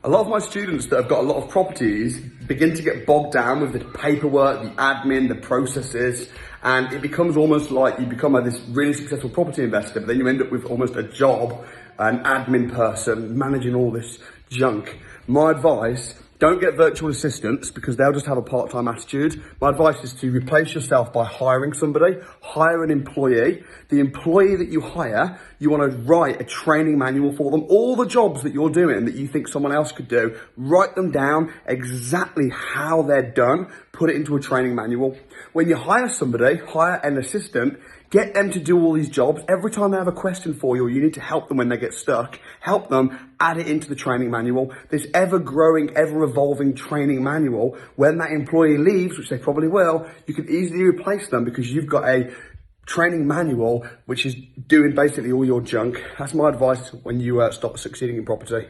A lot of my students that have got a lot of properties begin to get bogged down with the paperwork, the admin, the processes, and it becomes almost like you become this really successful property investor, but then you end up with almost a job, an admin person managing all this junk. My advice, don't get virtual assistants because they'll just have a part-time attitude. My advice is to replace yourself by hiring somebody. Hire an employee. The employee that you hire, you want to write a training manual for them. All the jobs that you're doing that you think someone else could do, write them down exactly how they're done. Put it into a training manual. When you hire somebody, hire an assistant. Get them to do all these jobs. Every time they have a question for you, or you need to help them when they get stuck, help them, add it into the training manual. This ever-growing, ever-evolving training manual, when that employee leaves, which they probably will, you can easily replace them because you've got a training manual which is doing basically all your junk. That's my advice when you start succeeding in property.